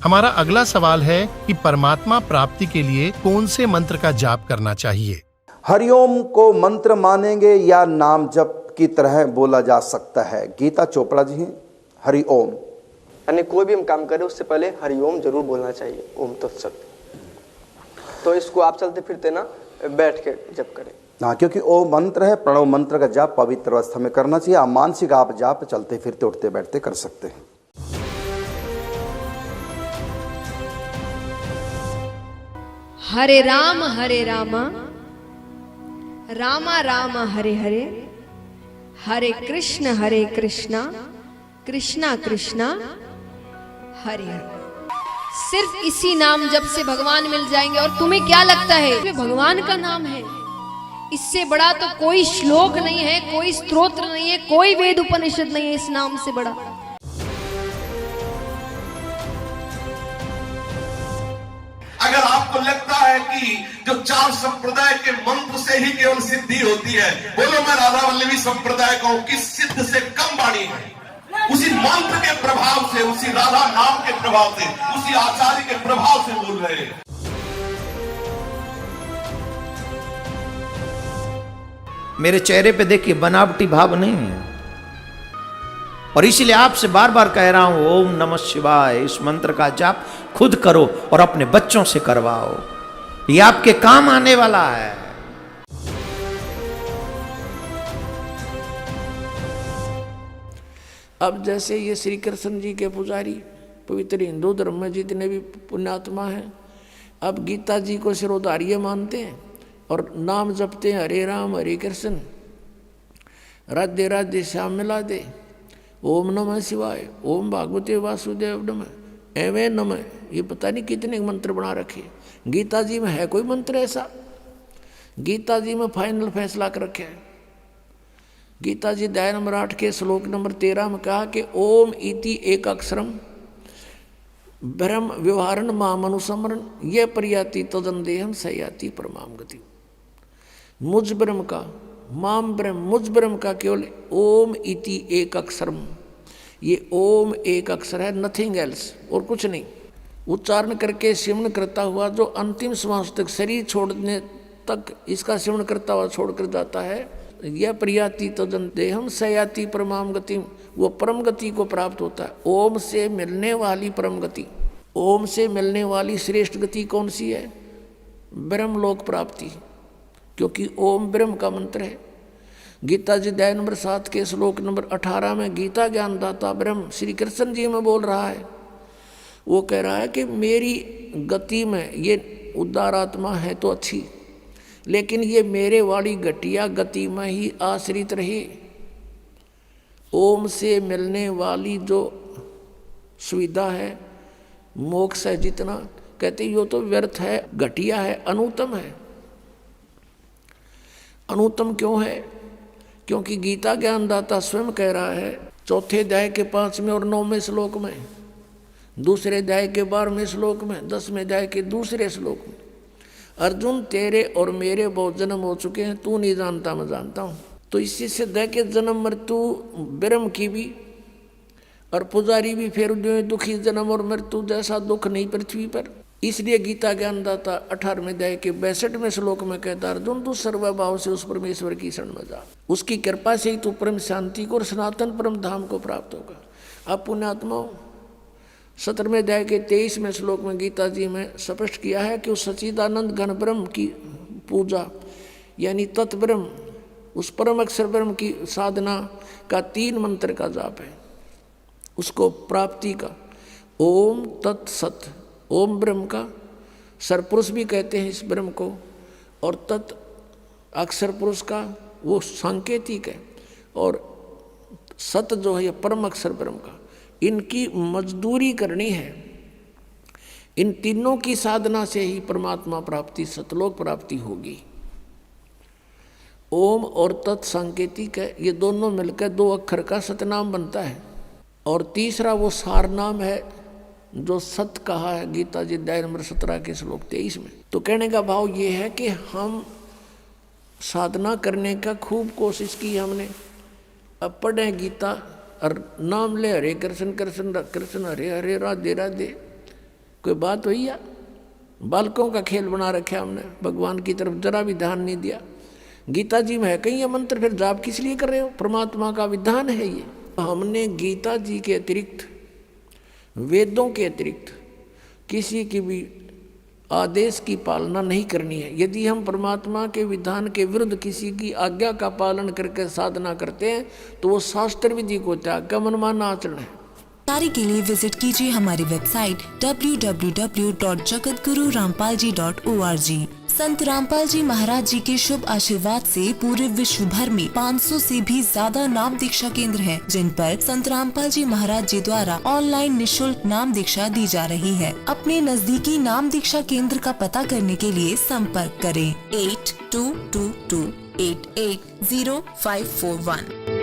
हमारा अगला सवाल है कि परमात्मा प्राप्ति के लिए कौन से मंत्र का जाप करना चाहिए। हरिओम को मंत्र मानेंगे या नाम जप की तरह बोला जा सकता है? गीता चोपड़ा जी हैं। हरिओम यानी कोई भी हम काम करें उससे पहले हरिओम जरूर बोलना चाहिए, ओम तत्सत। तो इसको आप चलते फिरते ना बैठ के जप करें। हाँ, क्योंकि ओ मंत्र है, प्रणव मंत्र का जाप पवित्र अवस्था में करना चाहिए। आप मानसिक आप जाप चलते फिरते उठते बैठते कर सकते हैं। हरे राम रामा राम हरे हरे, हरे कृष्णा कृष्णा कृष्णा हरे हरे। सिर्फ इसी नाम जप से भगवान मिल जाएंगे। और तुम्हें क्या लगता है ये भगवान का नाम है? इससे बड़ा तो कोई श्लोक नहीं है, कोई स्तोत्र नहीं है, कोई वेद उपनिषद नहीं है इस नाम से बड़ा। अगर आपको लगता है कि जो 4 संप्रदाय के मंत्र से ही केवल सिद्धि होती है, बोलो मैं राधा वल्लभी संप्रदाय का हूं कि सिद्ध से कम वाणी है। उसी मंत्र के प्रभाव से, उसी राधा नाम के प्रभाव से, उसी आचार्य के प्रभाव से बोल रहे हैं। मेरे चेहरे पे देखिए बनावटी भाव नहीं है, और इसलिए आपसे बार बार कह रहा हूं ओम नमः शिवाय इस मंत्र का जाप खुद करो और अपने बच्चों से करवाओ, ये आपके काम आने वाला है। अब जैसे ये श्री कृष्ण जी के पुजारी पवित्र हिंदू धर्म में जितने भी पुण्यात्मा हैं, अब गीता जी को सिरोधार्य मानते हैं और नाम जपते हैं हरे राम हरे कृष्ण, राधे राधे श्याम मिला दे, ओम नमः शिवाय, ओम भागवते वासुदेव नमः, एवं नमः। ये पता नहीं कितने मंत्र बना रखे। गीता जी में है कोई मंत्र ऐसा? गीता जी में फाइनल फैसला कर रखे है। गीता जी अध्याय नंबर 8 के श्लोक नंबर 13 में कहा कि ओम इति एक अक्षरम ब्रह्म व्यवहारण माम अनुसमरण ये प्रयाति तदंदेहम सयाति परमाम गति। मुझ ब्रह्म का, माम ब्रह्म, मुझ ब्रह्म का केवल ओम इति एक अक्षरम, ये ओम एक अक्षर है, नथिंग एल्स, और कुछ नहीं। उच्चारण करके सिमरण करता हुआ जो अंतिम श्वास तक, शरीर छोड़ने तक इसका सिमरण करता हुआ छोड़कर जाता है, यह प्रयाति तदंतेहम सयाति परमाम गति, वो परम गति को प्राप्त होता है। ओम से मिलने वाली परम गति, ओम से मिलने वाली श्रेष्ठ गति कौन सी है? ब्रह्मलोक प्राप्ति, क्योंकि ओम ब्रह्म का मंत्र है। गीता जी अध्याय नंबर 7 के श्लोक नंबर 18 में गीता ज्ञानदाता ब्रह्म श्री कृष्ण जी में बोल रहा है। वो कह रहा है कि मेरी गति में ये उदार आत्मा है तो अच्छी, लेकिन ये मेरे वाली घटिया गति में ही आश्रित रहे। ओम से मिलने वाली जो सुविधा है, मोक्ष है, जितना कहते यो तो व्यर्थ है, घटिया है, अनुत्तम है। अनुत्तम क्यों है? क्योंकि गीता ज्ञानदाता स्वयं कह रहा है 4 अध्याय के 5वें और 9वें श्लोक में, 2 अध्याय के 12वें श्लोक में, 10वें अध्याय के 2 श्लोक में, अर्जुन तेरे और मेरे बहुत जन्म हो चुके हैं, तू नहीं जानता मैं जानता हूँ। तो इसी से दे के जन्म मृत्यु ब्रह्म की भी और पुजारी भी फिर दुखी जन्म और मृत्यु जैसा दुख नहीं पृथ्वी पर। इसलिए गीता ज्ञानदाता 18वें अध्याय के 62वें श्लोक में कहता अर्जुन तू सर्वभाव से उस परमेश्वर की शरण में जा, उसकी कृपा से ही तू परम शांति को और सनातन परम धाम को प्राप्त होगा। अब पुण्यात्माओं 17वें अध्याय के 23वें श्लोक में गीता जी में स्पष्ट किया है कि उस सच्चिदानंद घन ब्रह्म की पूजा यानी तत्ब्रह्म, उस परम अक्षर ब्रह्म की साधना का 3 मंत्र का जाप है, उसको प्राप्ति का। ओम तत्सत, ओम ब्रह्म का सरपुरुष भी कहते हैं इस ब्रह्म को, और तत् अक्षर पुरुष का वो सांकेतिक है, और सत जो है परम अक्षर ब्रह्म का। इनकी मजदूरी करनी है। इन तीनों की साधना से ही परमात्मा प्राप्ति, सतलोक प्राप्ति होगी। ओम और तत् सांकेतिक है, ये दोनों मिलकर 2 अक्षर का सतनाम बनता है। और तीसरा वो सार नाम है जो सत कहा है गीता जी अध्याय नंबर 17 के श्लोक 23 में। तो कहने का भाव ये है कि हम साधना करने का खूब कोशिश की हमने, अब पढ़े गीता और नाम ले हरे कृष्ण कृष्ण कृष्ण हरे हरे राधे राधे, कोई बात हुई या? बालकों का खेल बना रखा हमने, भगवान की तरफ जरा भी ध्यान नहीं दिया। गीता जी में है कहीं ये मंत्र, फिर जाप किस लिए कर रहे हो? परमात्मा का विधान है ये। हमने गीता जी के अतिरिक्त, वेदों के अतिरिक्त किसी की भी आदेश की पालना नहीं करनी है। यदि हम परमात्मा के विधान के विरुद्ध किसी की आज्ञा का पालन करके साधना करते हैं तो वो शास्त्र विधि को त्याग कर मनमाना आचरण है। जानकारी के लिए विजिट कीजिए हमारी वेबसाइट www.jagadgururampalji.org। संत रामपाल जी महाराज जी के शुभ आशीर्वाद से पूरे विश्व भर में 500 से भी ज्यादा नाम दीक्षा केंद्र हैं, जिन पर संत रामपाल जी महाराज जी द्वारा ऑनलाइन निशुल्क नाम दीक्षा दी जा रही है। अपने नजदीकी नाम दीक्षा केंद्र का पता करने के लिए संपर्क करें 8222880541।